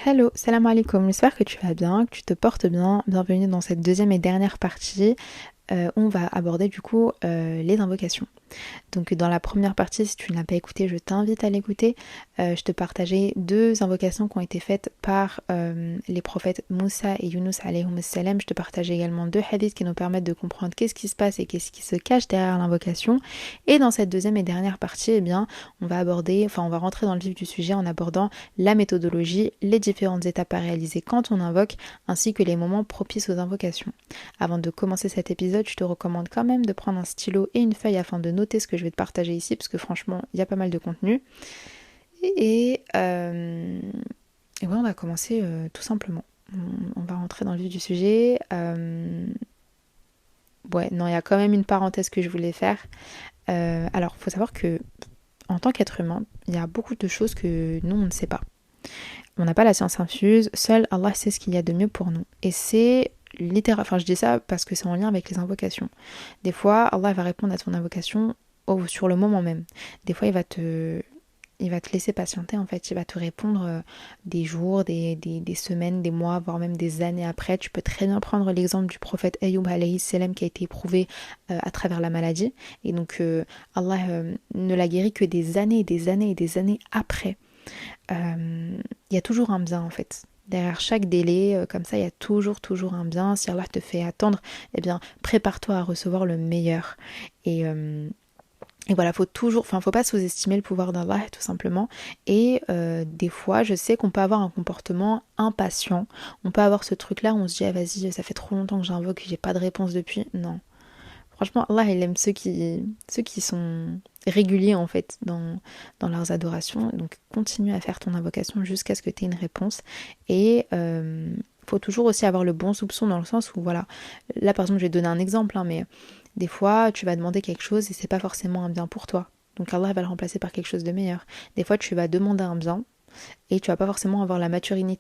Hello, salam alaikum, j'espère que tu vas bien, que tu te portes bien. Bienvenue dans cette deuxième et dernière partie. On va aborder du coup les invocations. Donc dans la première partie, si tu ne l'as pas écouté, je t'invite à l'écouter. Je te partageais deux invocations qui ont été faites par les prophètes Moussa et Yunus alayhum salam. Je te partageais également deux hadiths qui nous permettent de comprendre qu'est-ce qui se passe et qu'est-ce qui se cache derrière l'invocation. Et dans cette deuxième et dernière partie, eh bien, on va rentrer dans le vif du sujet en abordant la méthodologie, les différentes étapes à réaliser quand on invoque, ainsi que les moments propices aux invocations. Avant de commencer cet épisode, je te recommande quand même de prendre un stylo et une feuille afin de noter ce que je vais te partager ici, parce que franchement, il y a pas mal de contenu. Et ouais, on va commencer tout simplement. On va rentrer dans le vif du sujet. Ouais, non, il y a quand même une parenthèse que je voulais faire. Alors, il faut savoir que en tant qu'être humain, il y a beaucoup de choses que nous, on ne sait pas. On n'a pas la science infuse, seul Allah sait ce qu'il y a de mieux pour nous. Et c'est littéral, enfin je dis ça parce que c'est en lien avec les invocations. Des fois, Allah va répondre à ton invocation sur le moment même. Des fois, il va te laisser patienter en fait. Il va te répondre des jours, des semaines, des mois, voire même des années après. Tu peux très bien prendre l'exemple du prophète Ayyub alayhi salam qui a été éprouvé à travers la maladie. Et donc Allah ne l'a guéri que des années et des années et des années après. Il y a toujours un bien en fait. Derrière chaque délai, comme ça, il y a toujours un bien. Si Allah te fait attendre, eh bien, prépare-toi à recevoir le meilleur. Et voilà, faut pas sous-estimer le pouvoir d'Allah, tout simplement. Et des fois, je sais qu'on peut avoir un comportement impatient. On peut avoir ce truc-là où on se dit, ah vas-y, ça fait trop longtemps que j'invoque, j'ai pas de réponse depuis. Non. Franchement, Allah, il aime ceux qui sont réguliers en fait dans leurs adorations. Donc continue à faire ton invocation jusqu'à ce que tu aies une réponse. Et faut toujours aussi avoir le bon soupçon dans le sens où voilà, là par exemple je vais te donner un exemple, hein, mais des fois tu vas demander quelque chose et c'est pas forcément un bien pour toi. Donc Allah va le remplacer par quelque chose de meilleur. Des fois tu vas demander un bien et tu vas pas forcément avoir la maturité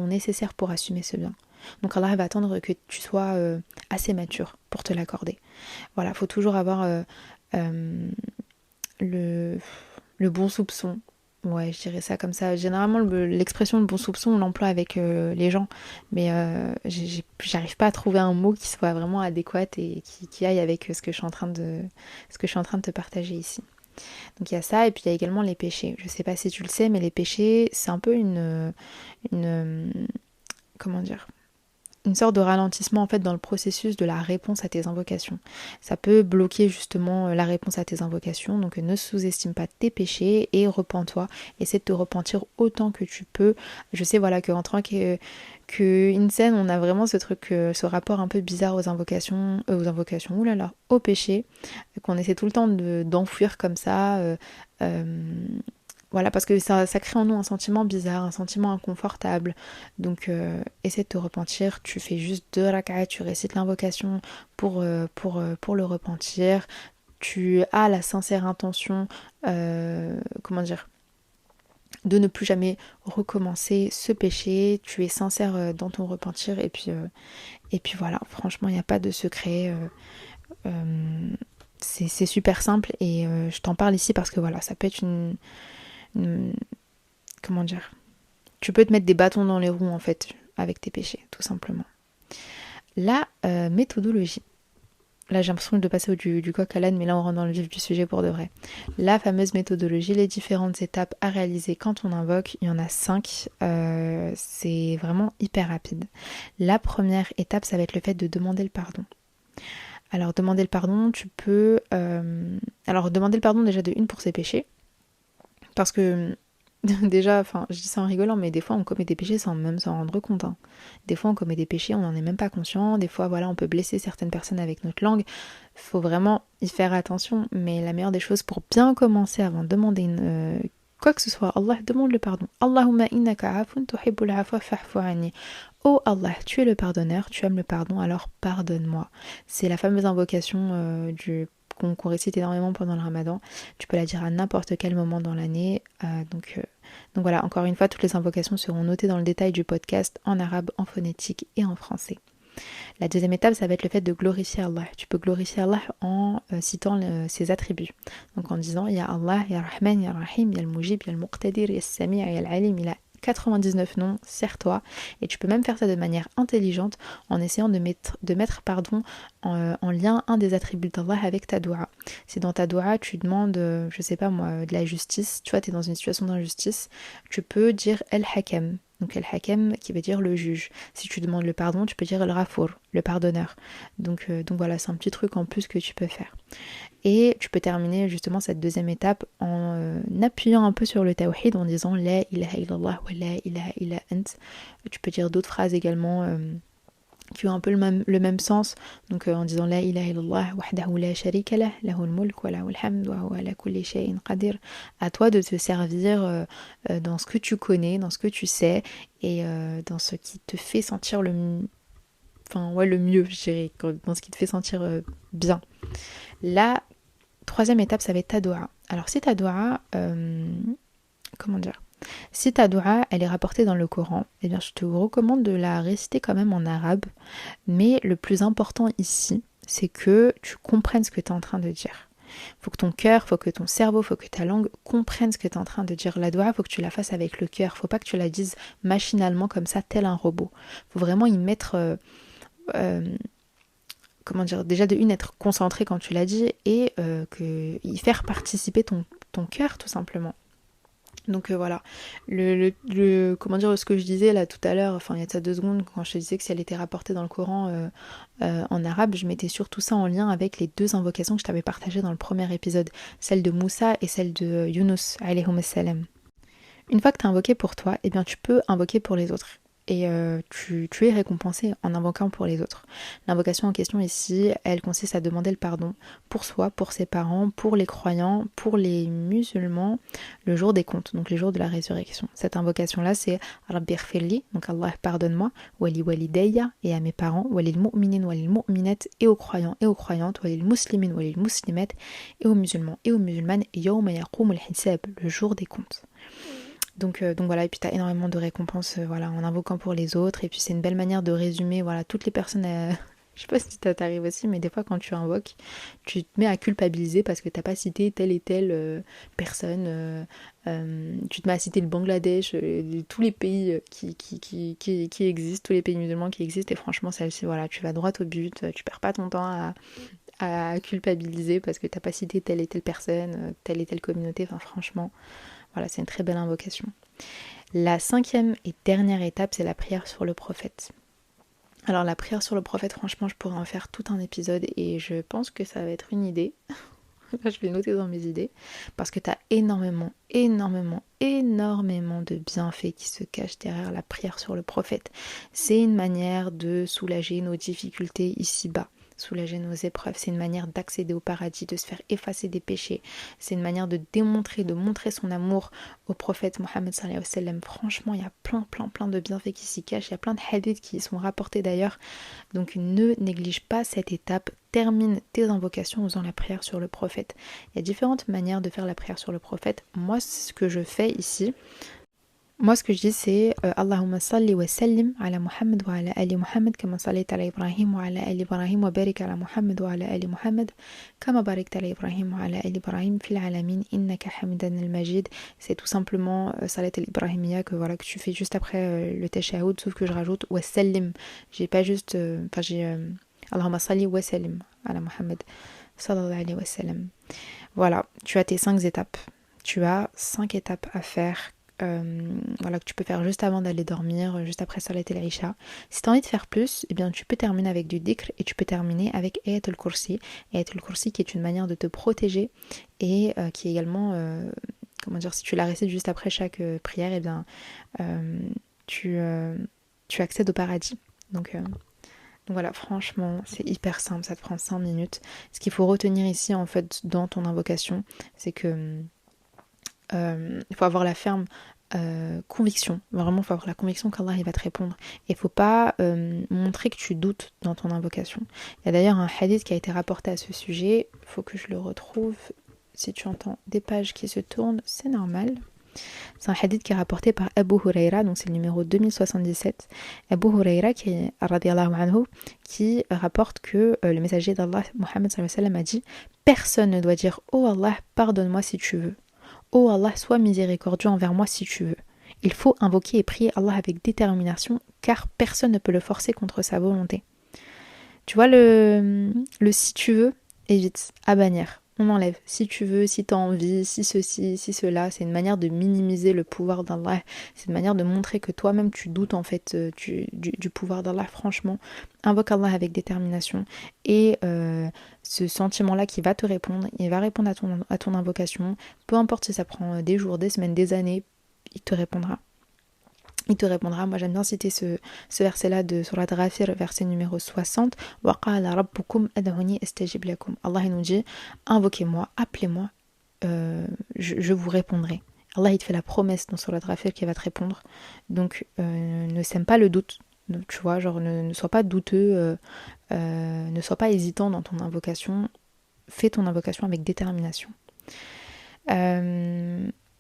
nécessaire pour assumer ce bien. Donc Allah va attendre que tu sois assez mature pour te l'accorder. Voilà, faut toujours avoir euh, le, le bon soupçon. Ouais, je dirais ça comme ça. Généralement, l'expression le bon soupçon, on l'emploie avec les gens, mais j'arrive pas à trouver un mot qui soit vraiment adéquat et qui aille avec ce que je suis en train de te partager ici. Donc il y a ça, et puis il y a également les péchés. Je sais pas si tu le sais, mais les péchés, c'est un peu une comment dire, une sorte de ralentissement en fait dans le processus de la réponse à tes invocations. Ça peut bloquer justement la réponse à tes invocations, donc ne sous-estime pas tes péchés et repens-toi. Essaie de te repentir autant que tu peux. Je sais voilà qu'en tant que Insen, on a vraiment ce truc, ce rapport un peu bizarre oulala, au péché, qu'on essaie tout le temps d'enfouir comme ça. Voilà, parce que ça crée en nous un sentiment bizarre, un sentiment inconfortable. Donc, essaie de te repentir. Tu fais juste 2 rak'at, tu récites l'invocation pour le repentir. Tu as la sincère intention, comment dire, de ne plus jamais recommencer ce péché. Tu es sincère dans ton repentir. Et puis voilà, franchement, il n'y a pas de secret. C'est super simple et je t'en parle ici parce que voilà, ça peut être une comment dire, tu peux te mettre des bâtons dans les roues en fait avec tes péchés, tout simplement. La méthodologie. Là, j'ai l'impression de passer du coq à l'âne, mais là, on rentre dans le vif du sujet pour de vrai. La fameuse méthodologie, les différentes étapes à réaliser quand on invoque, il y en a 5. C'est vraiment hyper rapide. La première étape, ça va être le fait de demander le pardon. Alors, demander le pardon, tu peux... Alors, demander le pardon déjà de une pour ses péchés, parce que déjà, enfin, je dis ça en rigolant, mais des fois on commet des péchés sans même s'en rendre compte, hein. Des fois on commet des péchés, on n'en est même pas conscient. Des fois, voilà, on peut blesser certaines personnes avec notre langue. Faut vraiment y faire attention. Mais la meilleure des choses pour bien commencer avant de demander quoi que ce soit, Allah demande le pardon. Allahumma innaka afun tuhibbul afwa fa'fu anni. Oh Allah, tu es le pardonneur, tu aimes le pardon, alors pardonne-moi. C'est la fameuse invocation qu'on récite énormément pendant le ramadan. Tu peux la dire à n'importe quel moment dans l'année. Donc voilà, encore une fois, toutes les invocations seront notées dans le détail du podcast en arabe, en phonétique et en français. La deuxième étape, ça va être le fait de glorifier Allah. Tu peux glorifier Allah en citant ses attributs. Donc en disant, Ya Allah, Ya Rahman, Ya Rahim, Ya Al-Mujib, Ya Al-Muqtadir, Ya Al-Sami', Ya Al-Alim, 99 non, serre-toi. Et tu peux même faire ça de manière intelligente en essayant de mettre en lien un des attributs d'Allah avec ta doua. Si dans ta doua tu demandes, je sais pas moi, de la justice, tu vois, tu es dans une situation d'injustice, tu peux dire El-Hakam. Donc El-Hakam qui veut dire le juge. Si tu demandes le pardon, tu peux dire El-Rafour, le pardonneur. Donc voilà, c'est un petit truc en plus que tu peux faire. Et tu peux terminer justement cette deuxième étape en appuyant un peu sur le tawhid en disant La ilaha illallah wa la ilaha illa ant. Tu peux dire d'autres phrases également qui ont un peu le même sens, donc en disant La ilaha illallah wahdahu la sharika lah lahul mulk wa lahul hamd wa huwa ala kulli shay'in qadir. À toi de te servir dans ce que tu connais, dans ce que tu sais et dans ce qui te fait sentir le mieux, je dirais, dans ce qui te fait sentir bien. La troisième étape, ça va être ta doua. Alors si ta doua, si ta doua, elle est rapportée dans le Coran, eh bien je te recommande de la réciter quand même en arabe, mais le plus important ici, c'est que tu comprennes ce que tu es en train de dire. Faut que ton cœur, faut que ton cerveau, faut que ta langue comprenne ce que tu es en train de dire. La doua, faut que tu la fasses avec le cœur, faut pas que tu la dises machinalement comme ça, tel un robot. Faut vraiment y mettre... déjà de une, être concentré quand tu l'as dit et y faire participer ton cœur tout simplement. Donc voilà, ce que je disais là tout à l'heure, il y a de ça 2 secondes, quand je te disais que si elle était rapportée dans le Coran en arabe, je mettais surtout ça en lien avec les 2 invocations que je t'avais partagées dans le premier épisode, celle de Moussa et celle de Yunus, alayhum salam. Une fois que tu as invoqué pour toi, eh bien tu peux invoquer pour les autres. Et tu es récompensé en invoquant pour les autres. L'invocation en question ici, elle consiste à demander le pardon pour soi, pour ses parents, pour les croyants, pour les musulmans, le jour des comptes, donc les jours de la résurrection. Cette invocation-là, c'est Rabbi ighfirli, donc Allah pardonne-moi, wali walidayya, et à mes parents, walil mu'minin, walil mu'minat, et aux croyants et aux croyantes, walil muslimin, walil muslimat, et aux musulmans et aux musulmanes, yawma yaqumul hisab, le jour des comptes. Donc voilà, et puis tu as énormément de récompenses en invoquant pour les autres, et puis c'est une belle manière de résumer toutes les personnes, je sais pas si ça t'arrive aussi, mais des fois quand tu invoques, tu te mets à culpabiliser parce que t'as pas cité telle et telle personne, tu te mets à citer le Bangladesh, tous les pays qui existent, tous les pays musulmans qui existent, et franchement celle-ci, tu vas droit au but, tu perds pas ton temps à culpabiliser parce que t'as pas cité telle et telle personne, telle et telle communauté, franchement... Voilà, c'est une très belle invocation. La 5e et dernière étape, c'est la prière sur le prophète. Alors la prière sur le prophète, franchement, je pourrais en faire tout un épisode et je pense que ça va être une idée. Là, je vais noter dans mes idées parce que tu as énormément de bienfaits qui se cachent derrière la prière sur le prophète. C'est une manière de soulager nos difficultés ici-bas. Soulager nos épreuves, c'est une manière d'accéder au paradis, de se faire effacer des péchés, c'est une manière de montrer son amour au prophète Mohammed sallallahu alayhi wa sallam. Franchement, il y a plein de bienfaits qui s'y cachent, il y a plein de hadiths qui y sont rapportés d'ailleurs, donc ne néglige pas cette étape, termine tes invocations en faisant la prière sur le prophète. Il y a différentes manières de faire la prière sur le prophète. Moi, ce que je fais ici, ce que je dis, c'est Allahumma salli wa sallim ala Muhammad wa ala ali Muhammad kama sallayta ala Ibrahim wa ala ali Ibrahim wa barik ala Muhammad wa ala ali Muhammad kama barakta ala Ibrahim wa ala ali Ibrahim fil alamin innaka hamidan al-majid. C'est tout simplement salat al-Ibrahimiyya que tu fais juste après le tashahhud, sauf que je rajoute wa sallim. J'ai pas juste Allahumma salli wa sallim ala Muhammad sallallahu alayhi wa sallam. Voilà, tu as tes 5 étapes. Tu as 5 étapes à faire que tu peux faire juste avant d'aller dormir, juste après Salat el-Isha. Si tu as envie de faire plus, eh bien tu peux terminer avec du dhikr et tu peux terminer avec Ayat al-Kursi. Ayat al-Kursi qui est une manière de te protéger et qui est également, si tu la récites juste après chaque prière, eh bien tu accèdes au paradis. Donc voilà, franchement, c'est hyper simple, ça te prend 5 minutes. Ce qu'il faut retenir ici en fait dans ton invocation, c'est que il faut avoir la ferme conviction, vraiment il faut avoir la conviction qu'Allah il va te répondre et il faut pas montrer que tu doutes dans ton invocation. Il y a d'ailleurs un hadith qui a été rapporté à ce sujet, il faut que je le retrouve. Si tu entends des pages qui se tournent, c'est normal. C'est un hadith qui est rapporté par Abu Huraira, donc c'est le numéro 2077. Abu Huraira radiyallahu anhu, qui rapporte que le messager d'Allah, Muhammad sallallahu alayhi wa sallam, a dit: personne ne doit dire oh Allah, pardonne-moi si tu veux. Oh Allah, sois miséricordieux envers moi si tu veux. Il faut invoquer et prier Allah avec détermination, car personne ne peut le forcer contre sa volonté. Tu vois, le si tu veux, évite, à bannir. On enlève. Si tu veux, si tu as envie, si ceci, si cela, c'est une manière de minimiser le pouvoir d'Allah. C'est une manière de montrer que toi-même tu doutes en fait du pouvoir d'Allah. Franchement, invoque Allah avec détermination. Et ce sentiment-là qui va te répondre, il va répondre à ton invocation. Peu importe si ça prend des jours, des semaines, des années, il te répondra. Il te répondra. Moi j'aime bien citer ce verset-là de Surat Ghafir, verset numéro 60. وَقَالَ رَبُّكُمْ أَدْعُونِي أَسْتَجِبْ لَكُمْ. Allah il nous dit, invoquez-moi, appelez-moi, je vous répondrai. Allah il te fait la promesse dans Surat Ghafir qu'il va te répondre. Donc ne sème pas le doute. Donc, tu vois, genre ne sois pas douteux, ne sois pas hésitant dans ton invocation. Fais ton invocation avec détermination.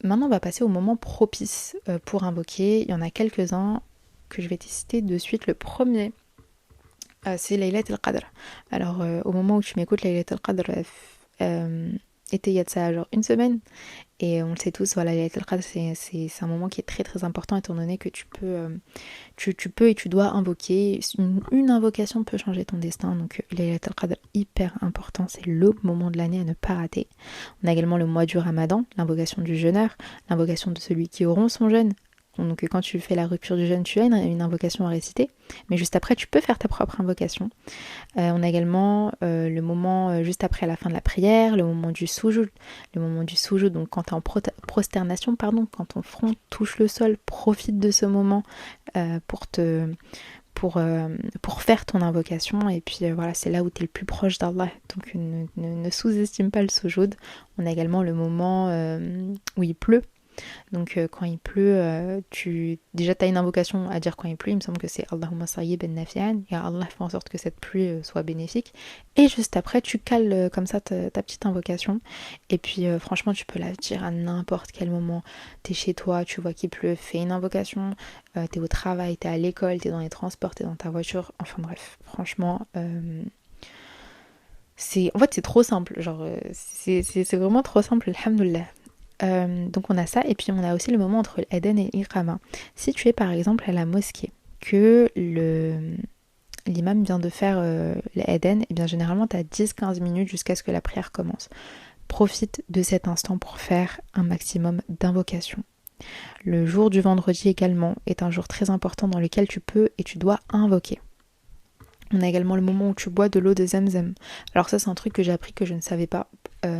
Maintenant, on va passer au moment propice pour invoquer. Il y en a quelques-uns que je vais te citer de suite. Le premier, c'est Laylat al-Qadr. Alors, au moment où tu m'écoutes, Laylat al-Qadr était il y a de ça genre une semaine. Et on le sait tous, voilà, Laylat al-Qadr, c'est un moment qui est très très important étant donné que tu peux et tu dois invoquer. Une invocation peut changer ton destin. Donc, Laylat al-Qadr, hyper important. C'est le moment de l'année à ne pas rater. On a également le mois du Ramadan, l'invocation du jeûneur, l'invocation de celui qui rompt son jeûne. Donc quand tu fais la rupture du jeûne, tu as une invocation à réciter, mais juste après tu peux faire ta propre invocation. On a également le moment juste après la fin de la prière, le moment du soujud. Le moment du soujud, donc quand tu es en prosternation, quand ton front touche le sol, profite de ce moment pour faire ton invocation. Et puis voilà, c'est là où tu es le plus proche d'Allah. Donc ne sous-estime pas le soujud. On a également le moment où il pleut. Donc quand il pleut, déjà tu as une invocation à dire quand il pleut, il me semble que c'est Allahumma sayyiban nafi'an, et Allah fait en sorte que cette pluie soit bénéfique. Et juste après, tu cales comme ça ta petite invocation. Et puis franchement, tu peux la dire à n'importe quel moment. T'es chez toi, tu vois qu'il pleut, fais une invocation. T'es au travail, t'es à l'école, t'es dans les transports, t'es dans ta voiture. Enfin bref, franchement... c'est trop simple, genre c'est vraiment trop simple, alhamdoulilah. Donc on a ça, et puis on a aussi le moment entre l'Adhan et l'Iqama. Si tu es par exemple à la mosquée, que l'imam vient de faire l'Adhan, et bien généralement tu as 10-15 minutes jusqu'à ce que la prière commence. Profite de cet instant pour faire un maximum d'invocations. Le jour du vendredi également est un jour très important dans lequel tu peux et tu dois invoquer. On a également le moment où tu bois de l'eau de Zamzam. Alors ça c'est un truc que j'ai appris que je ne savais pas.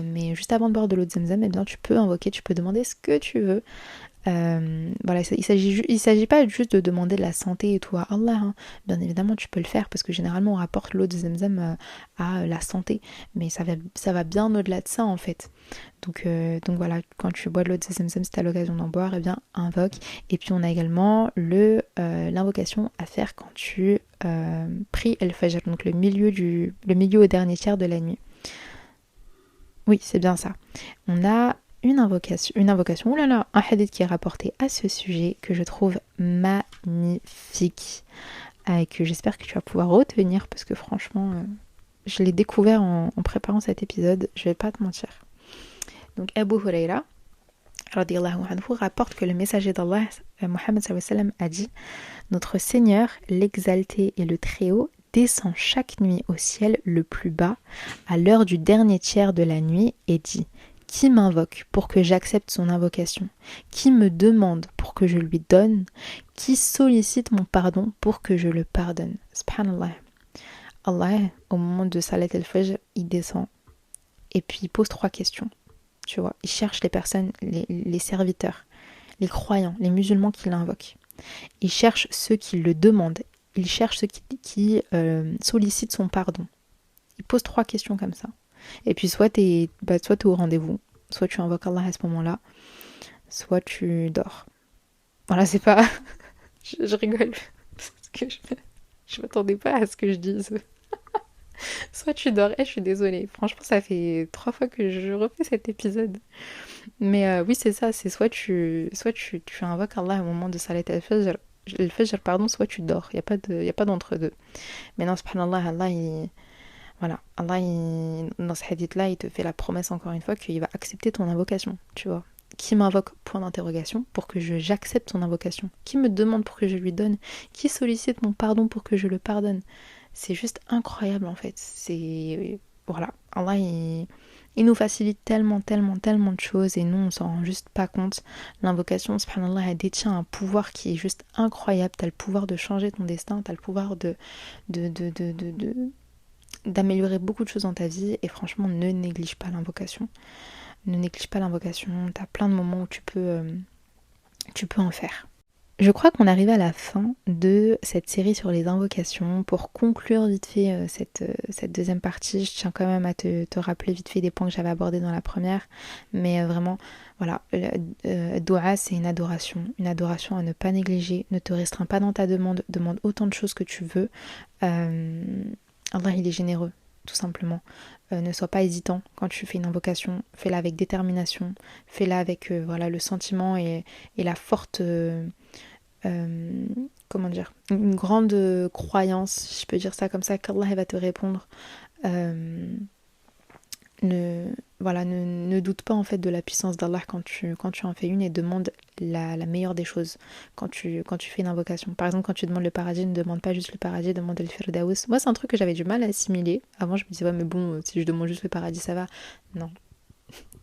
Mais juste avant de boire de l'eau de Zamzam, eh bien, tu peux invoquer, tu peux demander ce que tu veux. Voilà, il s'agit pas juste de demander de la santé et tout à Allah. Hein. Bien évidemment, tu peux le faire parce que généralement on rapporte l'eau de Zamzam à la santé. Mais ça va bien au-delà de ça en fait. Donc voilà, quand tu bois de l'eau de Zamzam, si tu as l'occasion d'en boire, eh bien invoque. Et puis on a également l'invocation à faire quand tu pries El-Fajr, donc le milieu au dernier tiers de la nuit. Oui, c'est bien ça. On a une invocation, un hadith qui est rapporté à ce sujet que je trouve magnifique et que j'espère que tu vas pouvoir retenir parce que franchement, je l'ai découvert en préparant cet épisode, je vais pas te mentir. Donc Abu Huraira radiyallahu anhu rapporte que le messager d'Allah, Muhammad sallallahu alayhi wa sallam, a dit « Notre Seigneur, l'exalté et le Très-Haut, descend chaque nuit au ciel le plus bas, à l'heure du dernier tiers de la nuit, et dit « Qui m'invoque pour que j'accepte son invocation? Qui me demande pour que je lui donne? Qui sollicite mon pardon pour que je le pardonne ?» Subhanallah. Allah, au moment de Salat al-Fajr, il descend et puis il pose 3 questions. Tu vois, il cherche les personnes, les serviteurs, les croyants, les musulmans qui l'invoquent. Il cherche ceux qui le demandent. Il cherche ceux qui sollicitent son pardon. Il pose 3 questions comme ça. Et puis soit t'es au rendez-vous, soit tu invoques Allah à ce moment-là, soit tu dors. Voilà, c'est pas... je rigole, parce que je m'attendais pas à ce que je dise. Soit tu dors, je suis désolée. Franchement, ça fait 3 fois que je refais cet épisode. Mais oui, c'est ça, c'est soit tu invoques Allah au moment de Salat al-Fajr, soit tu dors. Il n'y a pas d'entre-deux. Mais non, subhanallah, Allah, dans ce hadith-là, il te fait la promesse encore une fois qu'il va accepter ton invocation, tu vois. Qui m'invoque, point d'interrogation, pour que j'accepte son invocation? Qui me demande pour que je lui donne? Qui sollicite mon pardon pour que je le pardonne? C'est juste incroyable en fait. C'est... Voilà. Allah, il nous facilite tellement, tellement, tellement de choses et nous, on s'en rend juste pas compte. L'invocation, subhanallah, elle détient un pouvoir qui est juste incroyable. T'as le pouvoir de changer ton destin, t'as le pouvoir d'améliorer beaucoup de choses dans ta vie et franchement, ne néglige pas l'invocation. Ne néglige pas l'invocation, t'as plein de moments où tu peux en faire. Je crois qu'on arrive à la fin de cette série sur les invocations. Pour conclure vite fait cette deuxième partie, je tiens quand même à te rappeler vite fait des points que j'avais abordés dans la première. Mais vraiment, voilà, Dua, c'est une adoration à ne pas négliger. Ne te restreins pas dans ta demande, demande autant de choses que tu veux. Allah, il est généreux, tout simplement. Ne sois pas hésitant quand tu fais une invocation, fais-la avec détermination, fais-la avec voilà, le sentiment et la forte... comment dire, une grande croyance, si je peux dire ça comme ça, qu'Allah va te répondre. Ne doute pas en fait de la puissance d'Allah quand tu en fais une et demande la meilleure des choses quand tu fais une invocation. Par exemple, quand tu demandes le paradis, ne demande pas juste le paradis, demande le firdaus. Moi, c'est un truc que j'avais du mal à assimiler. Avant, je me disais, ouais, mais bon, si je demande juste le paradis, ça va. Non.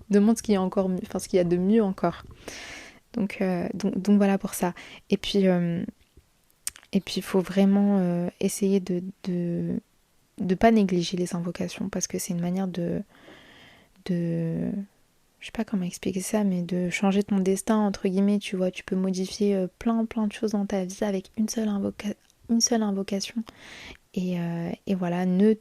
Demande ce qu'il y a encore mieux, enfin, ce qu'il y a de mieux encore. Donc voilà pour ça. Et puis il faut vraiment essayer de pas négliger les invocations parce que c'est une manière je sais pas comment expliquer ça, mais de changer ton destin, entre guillemets, tu vois, tu peux modifier plein de choses dans ta vie avec une seule invocation. Et voilà, ne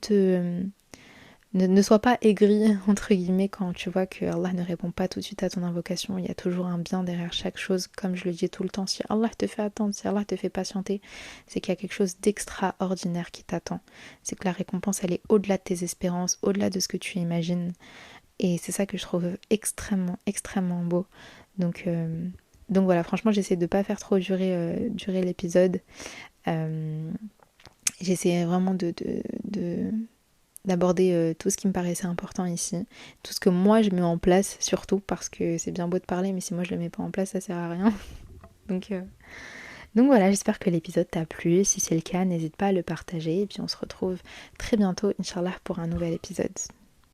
sois pas aigri, entre guillemets, quand tu vois que Allah ne répond pas tout de suite à ton invocation. Il y a toujours un bien derrière chaque chose, comme je le dis tout le temps. Si Allah te fait attendre, si Allah te fait patienter, c'est qu'il y a quelque chose d'extraordinaire qui t'attend. C'est que la récompense, elle est au-delà de tes espérances, au-delà de ce que tu imagines. Et c'est ça que je trouve extrêmement, extrêmement beau. Donc voilà, franchement, j'essaie de pas faire trop durer l'épisode. J'essaie vraiment d'aborder tout ce qui me paraissait important ici, tout ce que moi je mets en place surtout parce que c'est bien beau de parler mais si moi je le mets pas en place ça sert à rien. donc, donc voilà, j'espère que l'épisode t'a plu, si c'est le cas n'hésite pas à le partager et puis on se retrouve très bientôt Inch'Allah pour un nouvel épisode.